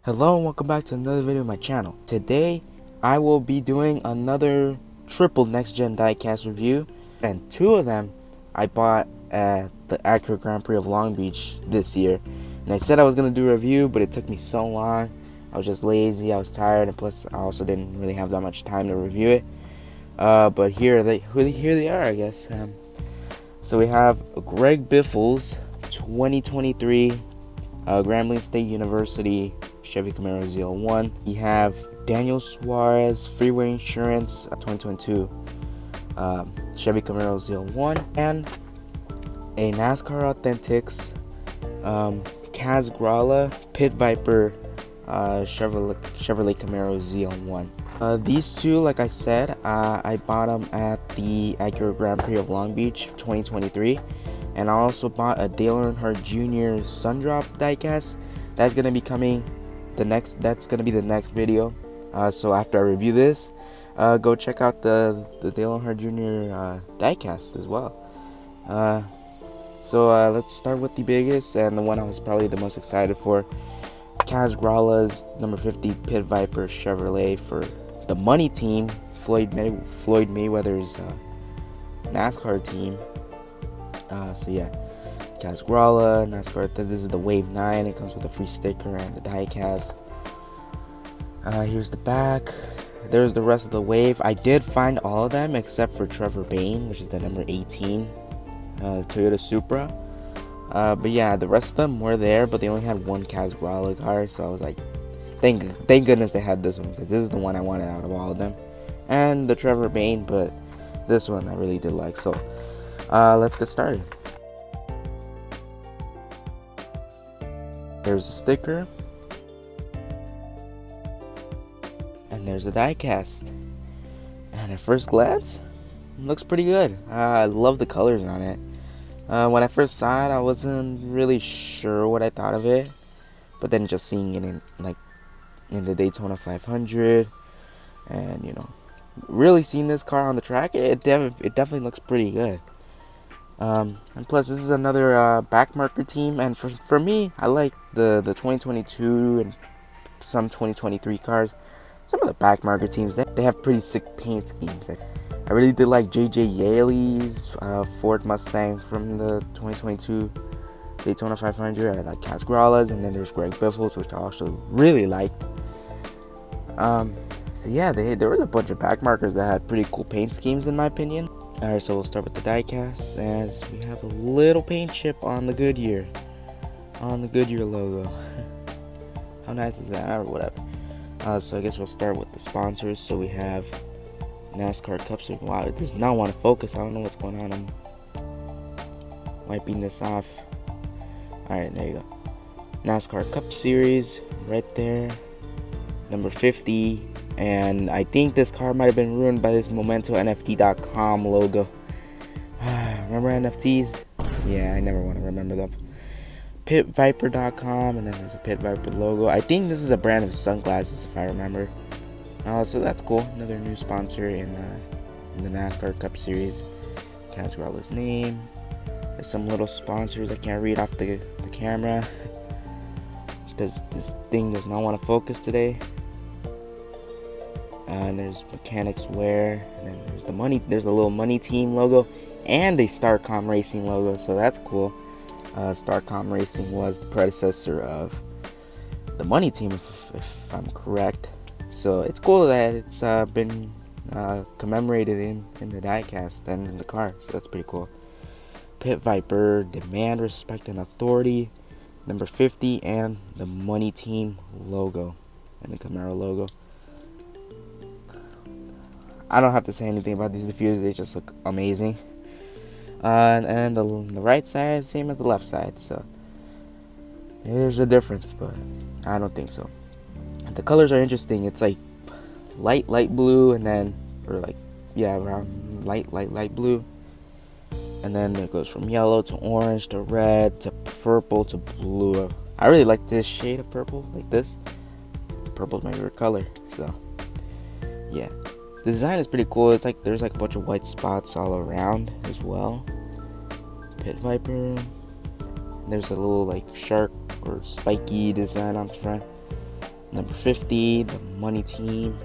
Hello and welcome back to another video on my channel. Today I will be doing another triple next gen diecast review, and two of them I bought at the Acura Grand Prix of Long Beach this year. And I said I was going to do a review, but it took me so long. I was just lazy, I was tired, and plus I also didn't really have that much time to review it. But here they are, I guess. So we have Greg Biffle's 2023 Grambling State University Chevy Camaro ZL1. You have Daniel Suarez Freeway Insurance 2022 Chevy Camaro ZL1, and a NASCAR Authentics Kaz Grala Pit Viper Chevrolet Camaro ZL1. These two, like I said, I bought them at the Acura Grand Prix of Long Beach 2023. And I also bought a Dale Earnhardt Jr. Sundrop diecast. That's gonna be coming that's gonna be the next video. So after I review this, go check out the Dale Earnhardt Jr. diecast as well. So let's start with the biggest and the one I was probably the most excited for. Kaz Grala's number 50 Pit Viper Chevrolet for the money team, Floyd Mayweather's NASCAR team. So yeah, Kaz Grala, NASCAR. This is the Wave 9. It comes with a free sticker and the diecast. Here's the back. There's the rest of the Wave. I did find all of them except for Trevor Bayne, which is the number 18 Toyota Supra. But yeah, the rest of them were there, but they only had one Kaz Grala car. So I was like, thank goodness they had this one. This is the one I wanted out of all of them, and the Trevor Bayne. But this one I really did like. So let's get started. There's a sticker, and there's a diecast. And at first glance, it looks pretty good. I love the colors on it. When I first saw it, I wasn't really sure what I thought of it, but then just seeing it in the Daytona 500, and really seeing this car on the track, it definitely looks pretty good. And plus, this is another back marker team, and for me, I like the 2022 and some 2023 cars. Some of the back marker teams, they have pretty sick paint schemes. I really did like J.J. Yaley's Ford Mustang from the 2022 Daytona 500. I like Kaz Grala's, and then there's Greg Biffle's, which I also really liked. So yeah, there was a bunch of back markers that had pretty cool paint schemes in my opinion. Alright, so we'll start with the diecast, as we have a little paint chip on the Goodyear logo. How nice is that, or whatever. So I guess we'll start with the sponsors. So we have NASCAR Cup Series. Wow, it does not want to focus. I don't know what's going on. I'm wiping this off. Alright, there you go. NASCAR Cup Series right there, number 50. And I think this car might have been ruined by this MomentoNFT.com logo. Remember NFTs? Yeah, I never want to remember them. PitViper.com, and then there's a Pit Viper logo. I think this is a brand of sunglasses, if I remember. So that's cool. Another new sponsor in the NASCAR Cup Series. Kaz Grala's name. There's some little sponsors I can't read off the camera because this thing does not want to focus today. And there's Mechanics Wear, and then there's the little money team logo, and a Starcom Racing logo, so that's cool. Starcom Racing was the predecessor of the money team, if I'm correct. So it's cool that it's been commemorated in the diecast and in the car, so that's pretty cool. Pit Viper, Demand, Respect, and Authority, number 50, and the money team logo, and the Camaro logo. I don't have to say anything about these diffusers, they just look amazing. And the right side, same as the left side, so there's a difference, but I don't think so. The colors are interesting. It's like light blue, and then, around light blue. And then it goes from yellow to orange to red to purple to blue. I really like this shade of purple, like this. Purple's my favorite color, so yeah. The design is pretty cool. It's like there's like a bunch of white spots all around as well. Pit Viper. There's a little like shark or spiky design on the front. Number 50, the money team.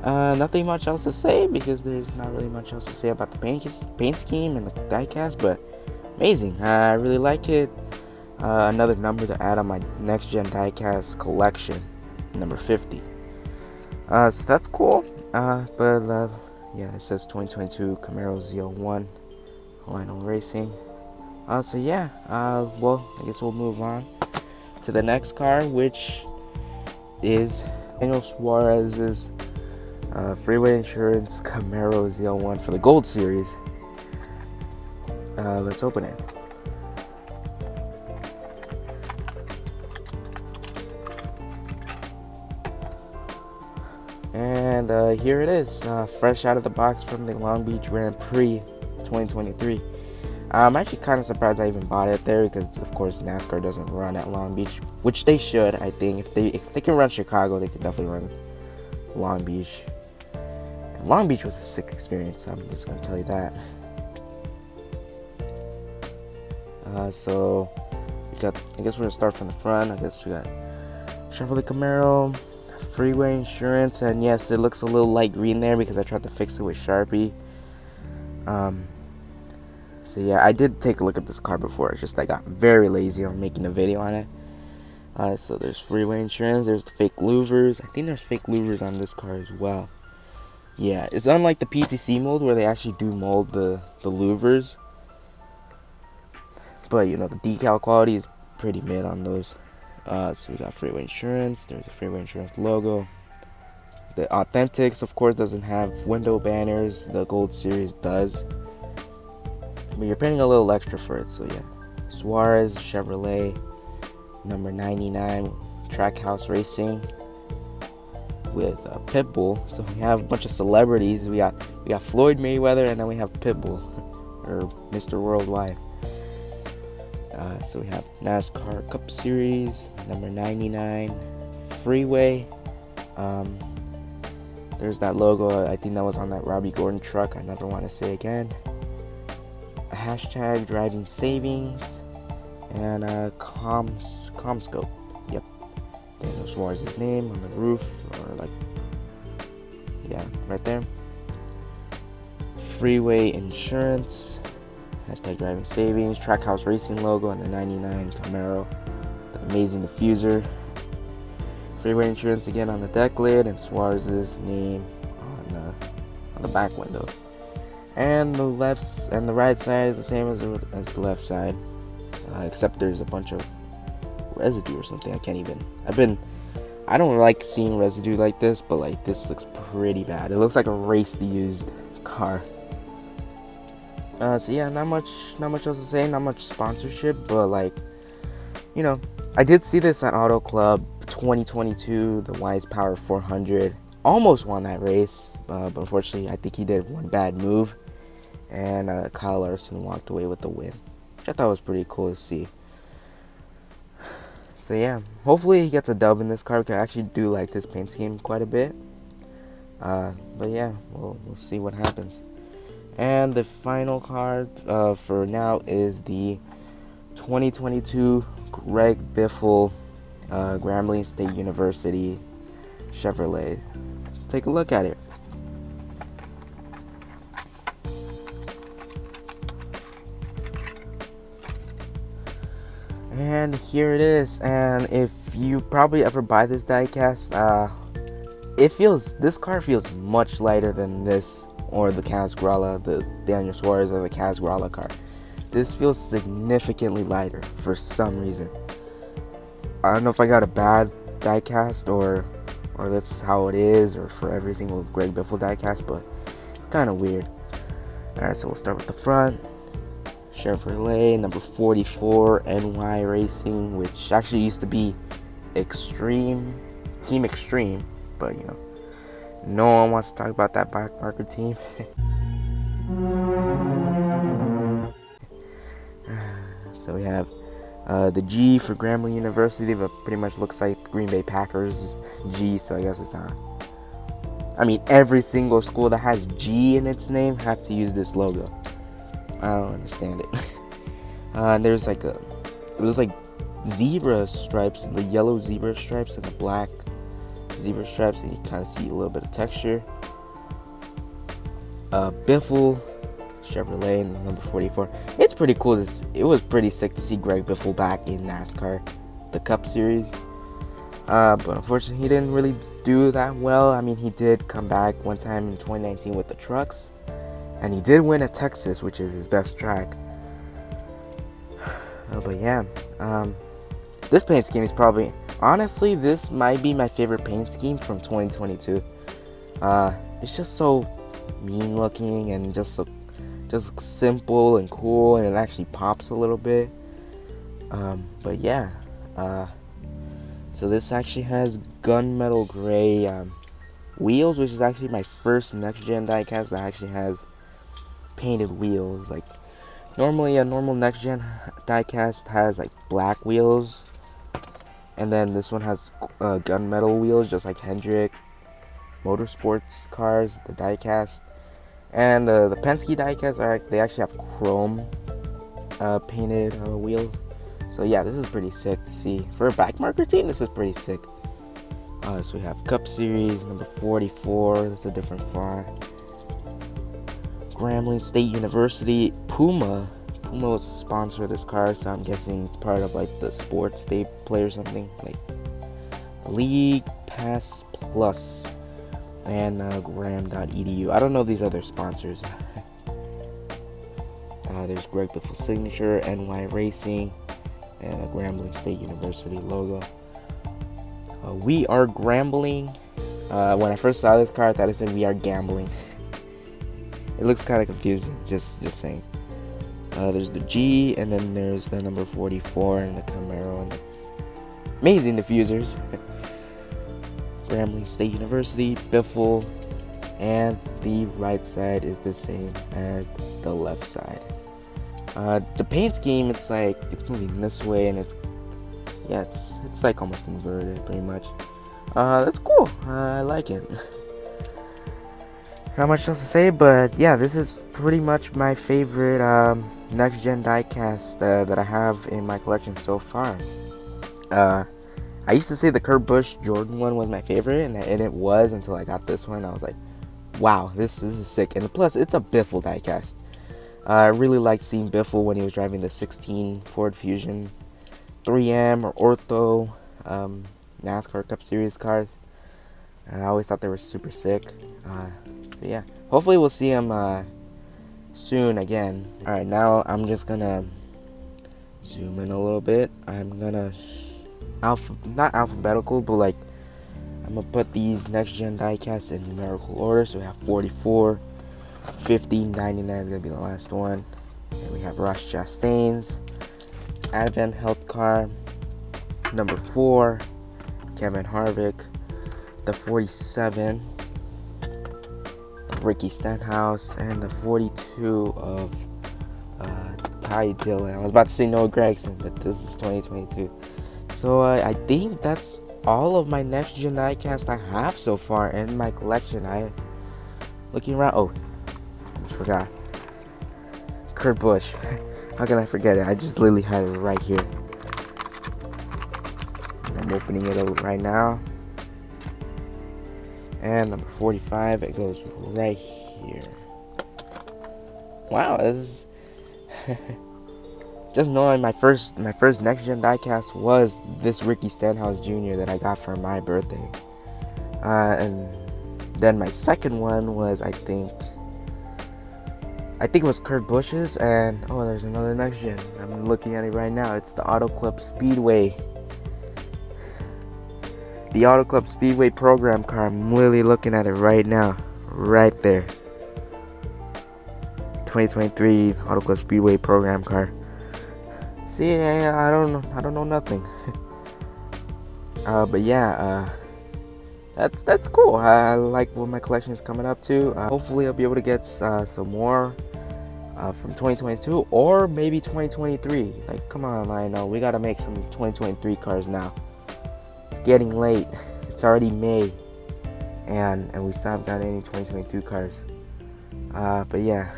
Nothing much else to say because there's not really much else to say about the paint scheme and the diecast, but amazing. I really like it. Another number to add on my next gen diecast collection, number 50. So that's cool. But yeah, it says 2022 Camaro Z01 Final Racing. So yeah, well, I guess we'll move on to the next car, which is Daniel Suarez's Freeway Insurance Camaro Z01 for the Gold Series. Let's open it. And here it is, fresh out of the box from the Long Beach Grand Prix 2023. I'm actually kind of surprised I even bought it there because, of course, NASCAR doesn't run at Long Beach, which they should. I think if they can run Chicago, they can definitely run Long Beach. And Long Beach was a sick experience. I'm just gonna tell you that. So we got. I guess we're gonna start from the front. I guess we got Chevrolet Camaro, Freeway Insurance, and yes, it looks a little light green there because I tried to fix it with Sharpie. So yeah, I did take a look at this car before. It's just I got very lazy on making a video on it. So there's Freeway Insurance. There's the fake louvers. I think there's fake louvers on this car as well. Yeah, it's unlike the PTC mold where they actually do mold the louvers. But you know, the decal quality is pretty mid on those. So we got Freeway Insurance. There's the Freeway Insurance logo. The Authentics, of course, doesn't have window banners. The Gold Series does. But you're paying a little extra for it, so yeah. Suarez Chevrolet, number 99, Trackhouse Racing with Pitbull. So we have a bunch of celebrities. We got Floyd Mayweather, and then we have Pitbull, or Mr. Worldwide. So we have NASCAR Cup Series, number 99, Freeway. There's that logo. I think that was on that Robbie Gordon truck. I never want to say again. Hashtag driving savings and Comscope. Yep, Daniel Suarez's name on the roof, or like, yeah, right there. Freeway Insurance, hashtag driving savings, Trackhouse Racing logo on the 99 Camaro, the amazing diffuser. Freeway Insurance again on the deck lid, and Suarez's name on the back window. And the left and the right side is the same as the left side, except there's a bunch of residue or something. I don't like seeing residue like this, but like this looks pretty bad. It looks like a raced used car. So yeah, not much else to say. Not much sponsorship, but like, you know, I did see this at Auto Club 2022, the Wise Power 400. Almost won that race, but unfortunately, I think he did one bad move, and Kyle Larson walked away with the win, which I thought was pretty cool to see. So yeah, hopefully he gets a dub in this car, because I actually do like this paint scheme quite a bit. But yeah, we'll see what happens. And the final card for now is the 2022 Greg Biffle Grambling State University Chevrolet. Let's take a look at it. And here it is. And if you probably ever buy this diecast, this car feels much lighter than this or the Casgrala, the Daniel Suarez or the Casgrala car. This feels significantly lighter for some reason. I don't know if I got a bad diecast or that's how it is, or for every single Greg Biffle diecast, but kind of weird. Alright, so we'll start with the front. Chevrolet, number 44, NY Racing, which actually used to be Team Extreme, but you know, no one wants to talk about that back marker team. So we have the G for Grambling University, but pretty much looks like Green Bay Packers G, so I guess it's not. I mean, every single school that has G in its name have to use this logo. I don't understand it. And there's like zebra stripes, the yellow zebra stripes and the black zebra stripes, and you kind of see a little bit of texture. Biffle Chevrolet number 44. It's pretty cool. It was pretty sick to see Greg Biffle back in NASCAR, the Cup Series. But unfortunately, he didn't really do that well. I mean, he did come back one time in 2019 with the trucks, and he did win at Texas, which is his best track. But yeah, this paint scheme is probably, honestly, this might be my favorite paint scheme from 2022. It's just so mean looking and just simple and cool, and it actually pops a little bit. But yeah, so this actually has gunmetal gray wheels, which is actually my first next gen diecast that actually has painted wheels. Like normally a normal next gen diecast has like black wheels, and then this one has gunmetal wheels, just like Hendrick Motorsports cars, the diecast. And the Penske diecast they actually have chrome painted wheels. So yeah, this is pretty sick to see. For a back marker team, this is pretty sick. So we have Cup Series number 44. That's a different font. Grambling State University. Puma was a sponsor of this car, so I'm guessing it's part of like the sports they play or something, like League Pass Plus and gram.edu. I don't know these other sponsors. There's Greg Biffle signature, NY Racing, and a Grambling State University logo. We are Grambling. When I first saw this car, I thought it said we are gambling. It looks kind of confusing, just saying. There's the G, and then there's the number 44 and the Camaro and the amazing diffusers. Grambling State University, Biffle, and the right side is the same as the left side. The paint scheme, it's like it's moving this way, and it's like almost inverted, pretty much. That's cool. I like it. Not much else to say, but yeah, this is pretty much my favorite next gen diecast that I have in my collection so far. I used to say the Kurt Busch Jordan one was my favorite, and it was until I got this one. I was like, wow, this is sick. And plus, it's a Biffle diecast. I really liked seeing Biffle when he was driving the 16 Ford Fusion 3M or Ortho NASCAR Cup Series cars. I always thought they were super sick. So yeah, hopefully we'll see him soon again. Alright, now I'm just gonna zoom in a little bit. I'm gonna not alphabetical, but like I'm gonna put these next gen diecasts in numerical order. So we have 44, 50, 99 is gonna be the last one. And we have Ross Chastain's Advent Health Car, number 4, Kevin Harvick, the 47 of Ricky Stenhouse, and the 42 of Ty Dillon. I was about to say Noah Gregson, but this is 2022. So I think that's all of my next gen diecast I have so far in my collection. Looking around. Oh, I just forgot. Kurt Busch. How can I forget it? I just literally had it right here. I'm opening it up right now. And number 45, it goes right here. Wow, this is just knowing my first next gen diecast was this Ricky Stenhouse Jr. that I got for my birthday. And then my second one was I think it was Kurt Busch's, and oh, there's another next gen. I'm looking at it right now. It's the Auto Club Speedway. The Auto Club Speedway program car. I'm literally looking at it right now. Right there. 2023 Auto Club Speedway program car. See, I don't know nothing. But yeah, that's cool. I like what my collection is coming up to. Hopefully I'll be able to get some more from 2022 or maybe 2023. Like, come on, Lionel, we gotta make some 2023 cars now. It's getting late. It's already May, and we still haven't got any 2022 cars. But yeah,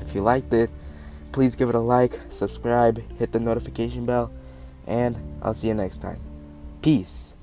if you liked it, please give it a like, subscribe, hit the notification bell, and I'll see you next time. Peace.